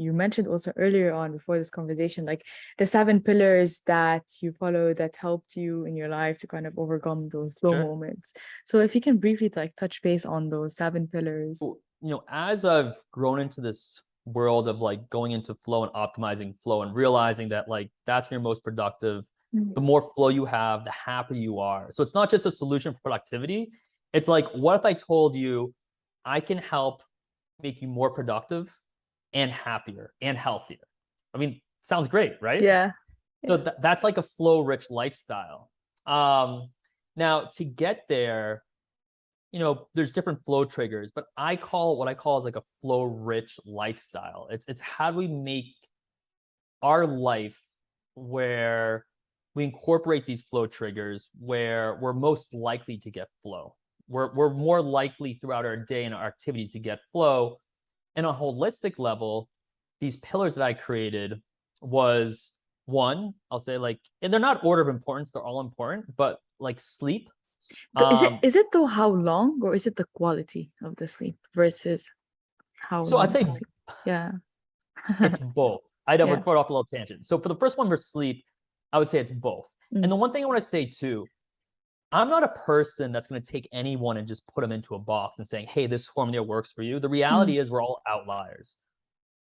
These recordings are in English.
you mentioned also earlier on before this conversation, like the 7 pillars that you follow that helped you in your life to kind of overcome those low Sure. moments. So if you can briefly like touch base on those 7 pillars. As I've grown into this world of like going into flow and optimizing flow and realizing that like that's when you're most productive, the more flow you have, the happier you are. So it's not just a solution for productivity. It's like, what if I told you I can help make you more productive and happier and healthier? I mean, sounds great, right? Yeah. So that's like a flow rich lifestyle. Now to get there, there's different flow triggers, but what I call is like a flow rich lifestyle. It's how do we make our life where we incorporate these flow triggers where we're most likely to get flow. We're more likely throughout our day and our activities to get flow. And on a holistic level, these pillars that I created was one, I'll say like, and they're not order of importance, they're all important, but like sleep. Is it though how long, or is it the quality of the sleep versus how So I'd long say the sleep? Yeah. it's both. I'd Yeah. record off a little tangent. So for the first one for sleep, I would say it's both. And the one thing I want to say too, I'm not a person that's going to take anyone and just put them into a box and saying, hey, this formula works for you. The reality is we're all outliers.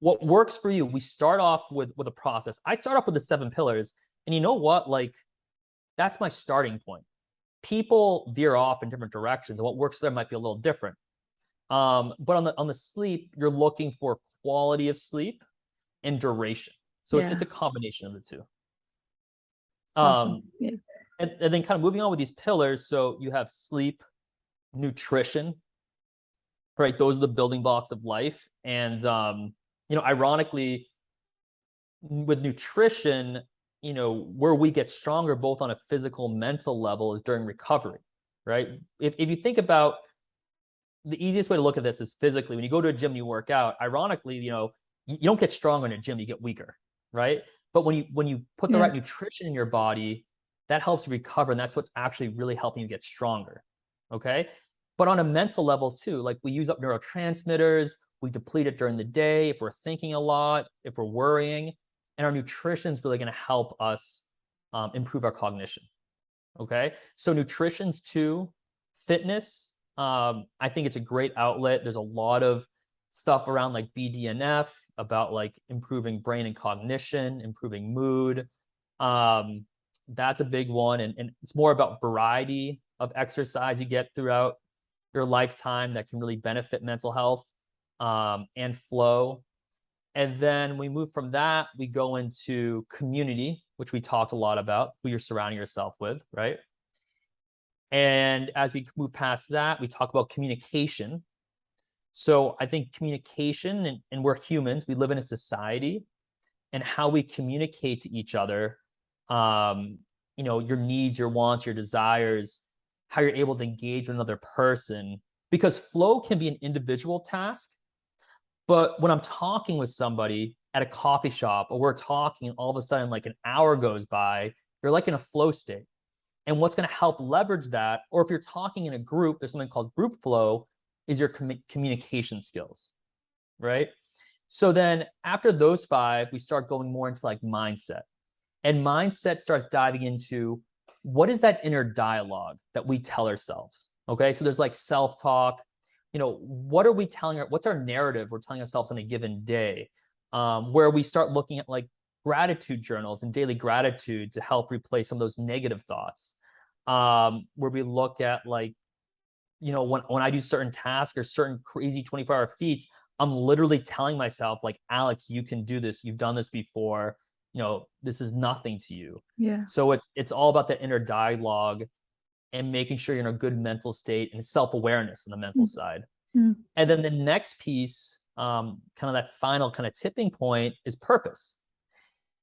What works for you, we start off with a process. I start off with the 7 pillars. And you know what? Like, that's my starting point. People veer off in different directions, and what works for them might be a little different. But on the sleep, you're looking for quality of sleep and duration. So it's a combination of the two. Awesome. Yeah. And then kind of moving on with these pillars. So you have sleep, nutrition, right? Those are the building blocks of life. And, ironically, with nutrition, where we get stronger both on a physical, mental level is during recovery, right? If you think about the easiest way to look at this is physically, when you go to a gym and you work out, ironically, you don't get stronger in a gym, you get weaker, right? But when you put the right nutrition in your body, that helps you recover, and that's what's actually really helping you get stronger, okay? But on a mental level too, like we use up neurotransmitters, we deplete it during the day if we're thinking a lot, if we're worrying, and our nutrition is really going to help us improve our cognition, okay? So nutrition's two. Fitness, I think it's a great outlet. There's a lot of stuff around like BDNF about like improving brain and cognition, improving mood. That's a big one. And it's more about variety of exercise you get throughout your lifetime that can really benefit mental health and flow. And then we move from that, we go into community, which we talked a lot about, who you're surrounding yourself with, right? And as we move past that, we talk about communication. So I think communication, and we're humans, we live in a society, and how we communicate to each other, your needs, your wants, your desires, how you're able to engage with another person, because flow can be an individual task. But when I'm talking with somebody at a coffee shop, or we're talking and all of a sudden like an hour goes by, you're like in a flow state. And what's going to help leverage that, or if you're talking in a group, there's something called group flow, is your communication skills, right? So then after those 5, we start going more into like mindset. And mindset starts diving into what is that inner dialogue that we tell ourselves, okay? So there's like self-talk, what are we telling what's our narrative we're telling ourselves on a given day, where we start looking at like gratitude journals and daily gratitude to help replace some of those negative thoughts, where we look at like, when I do certain tasks or certain crazy 24-hour feats, I'm literally telling myself like, Alex, you can do this. You've done this before. This is nothing to you. Yeah. So it's all about the inner dialogue and making sure you're in a good mental state and self-awareness on the mental side. And then the next piece, kind of that final kind of tipping point, is purpose.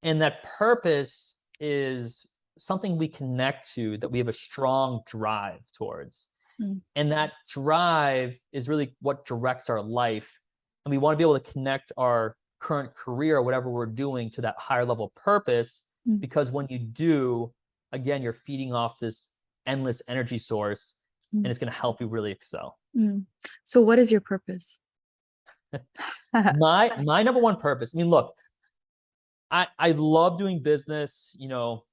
And that purpose is something we connect to, that we have a strong drive towards. And that drive is really what directs our life. And we want to be able to connect our current career or whatever we're doing to that higher level purpose, because when you do, again, you're feeding off this endless energy source, and it's going to help you really excel. So what is your purpose? My number one purpose. I mean, look, I love doing business, you know,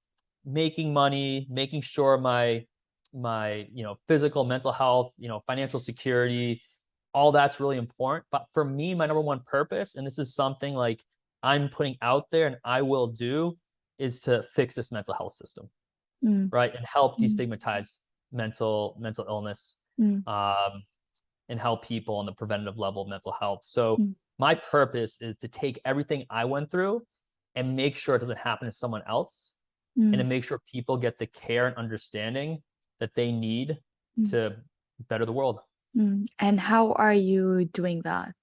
making money, making sure my you know, physical, mental health, you know, financial security, all that's really important. But for me, my number one purpose, and this is something like I'm putting out there and I will do, is to fix this mental health system, Mm, right? And help mm, destigmatize mental illness, mm, um, and help people on the preventative level of mental health. So mm, my purpose is to take everything I went through and make sure it doesn't happen to someone else, and to mm, make sure people get the care and understanding that they need mm, to better the world. mm. And how are you doing that?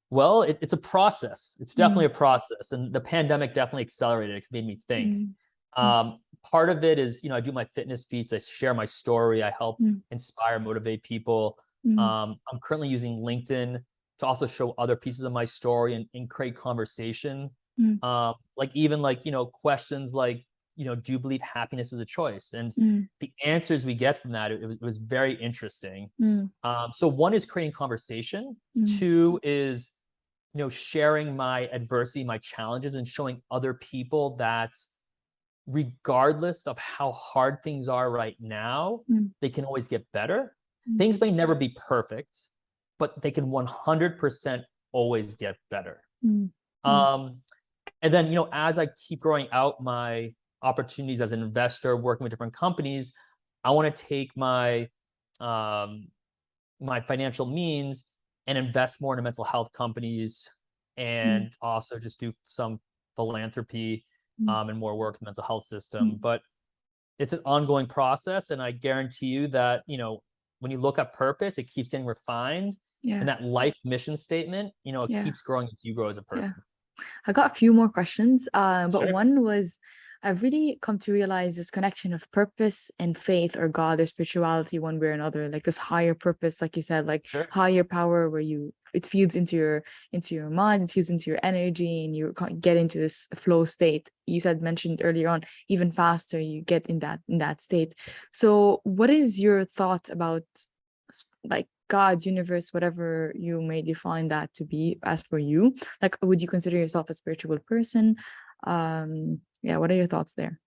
Well, it's a process. It's definitely Mm, a process, and the pandemic definitely accelerated it. It made me think. mm, mm, Um, Part of it is, you know, I do my fitness feats. I share my story. I help mm, inspire, motivate people. mm, I'm currently using LinkedIn to also show other pieces of my story and create conversation. mm, Like even like, you know, questions like, you know, do you believe happiness is a choice? And mm, the answers we get from that, it was very interesting. mm, So one is creating conversation. mm, Two is, you know, sharing my adversity, my challenges, and showing other people that regardless of how hard things are right now, mm, they can always get better. mm, Things may never be perfect, but they can 100% always get better. mm, mm, Um, and then, you know, as I keep growing out my opportunities as an investor, working with different companies, I want to take um, my financial means and invest more into mental health companies, mm, and also just do some philanthropy, mm, and more work in the mental health system. mm. But it's an ongoing process, and I guarantee you that, you know, when you look at purpose, it keeps getting refined, Yeah, and that life mission statement, you know, it yeah, keeps growing as you grow as a yeah. person. I got a few more questions, but Sure. one was I've really come to realize this connection of purpose and faith or God or spirituality one way or another, like this higher purpose, like you said, like Sure. higher power where you it feeds into your mind, it feeds into your energy, and you get into this flow state. You said mentioned earlier on, even faster you get in that state. So what is your thought about like God, universe, whatever you may define that to be as for you? Like, would you consider yourself a spiritual person? Yeah, what are your thoughts there?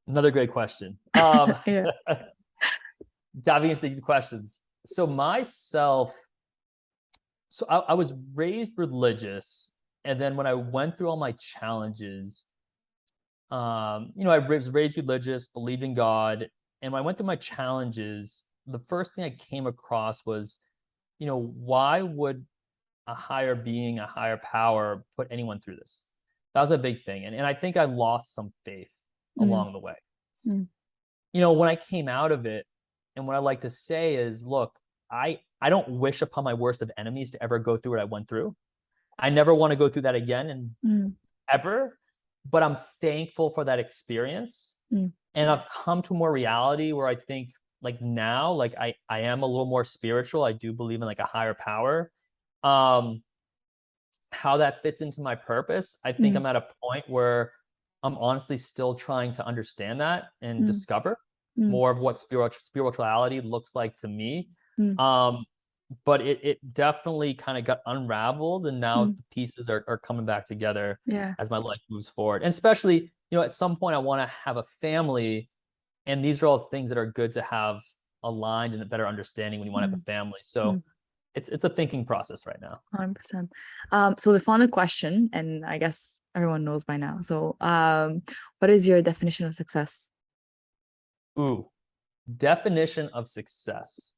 Another great question. Yeah. Diving into the questions. So myself, so I was raised religious, and then when I went through all my challenges, you know, I was raised religious, believed in God, and when I went through my challenges, the first thing I came across was, you know, why would a higher being, a higher power put anyone through this? That was a big thing, and I think I lost some faith Mm, along the way. mm, You know, when I came out of it, and what I like to say is, look, I don't wish upon my worst of enemies to ever go through what I went through. I never want to go through that again and mm, ever, but I'm thankful for that experience. mm, And I've come to more reality where I think like now, like I am a little more spiritual. I do believe in like a higher power. Um, how that fits into my purpose, I think mm, I'm at a point where I'm honestly still trying to understand that and mm, discover mm, more of what spirituality looks like to me. mm, Um, but it definitely kind of got unraveled, and now mm. the pieces are coming back together Yeah. as my life moves forward. And especially, you know, at some point I want to have a family, and these are all things that are good to have aligned and a better understanding when you want to have Mm, a family. So mm. it's a thinking process right now. 100%. So the final question, and I guess everyone knows by now. So, what is your definition of success? Ooh, definition of success.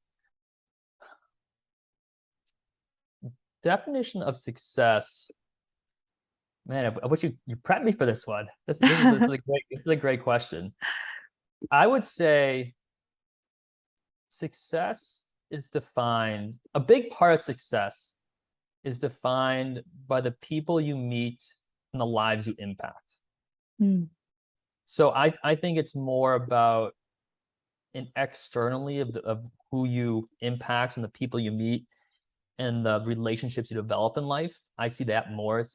Definition of success. Man, I wish you prepped me for this one. This is a great question. I would say success is defined, a big part of success is defined by the people you meet and the lives you impact. Mm, So I think it's more about an externally of who you impact and the people you meet and the relationships you develop in life. I see that more as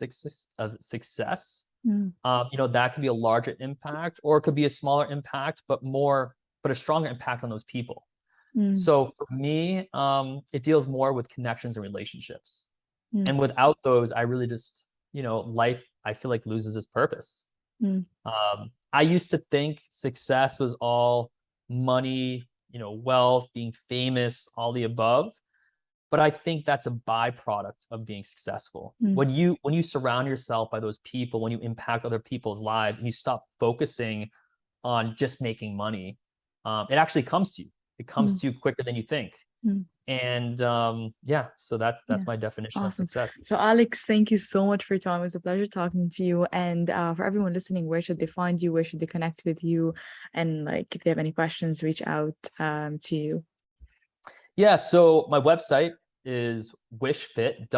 success. mm, You know, that could be a larger impact, or it could be a smaller impact, but a stronger impact on those people. Mm, So for me, it deals more with connections and relationships. mm, And without those, I really just, life, I feel like loses its purpose. mm, I used to think success was all money, wealth, being famous, all the above. But I think that's a byproduct of being successful. mm, When you surround yourself by those people, when you impact other people's lives, and you stop focusing on just making money, it actually comes to you. It comes mm, to you quicker than you think. mm. And yeah, so that's Yeah. my definition of Awesome. success. So, Alex, thank you so much for your time. It was a pleasure talking to you. And for everyone listening, where should they find you? Where should they connect with you? And like, if they have any questions, reach out to you. Yeah, so my website is wishfit,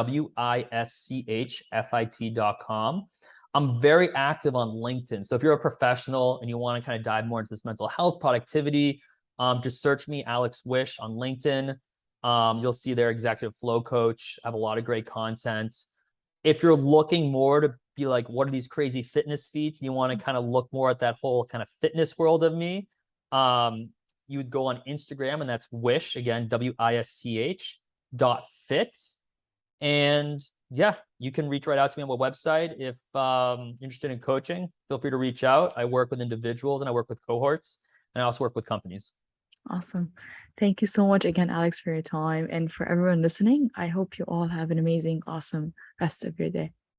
WISCHFIT.com. I'm very active on LinkedIn. So if you're a professional and you want to kind of dive more into this mental health productivity, just search me, Alex Wisch, on LinkedIn. You'll see their executive flow coach. I have a lot of great content. If you're looking more to be like, what are these crazy fitness feats? And you want to kind of look more at that whole kind of fitness world of me, you would go on Instagram, and that's Wish, again, WISCH.fit. And yeah, you can reach right out to me on my website. If you're interested in coaching, feel free to reach out. I work with individuals and I work with cohorts, and I also work with companies. Awesome. Thank you so much again, Alex, for your time. And for everyone listening, I hope you all have an amazing, awesome rest of your day.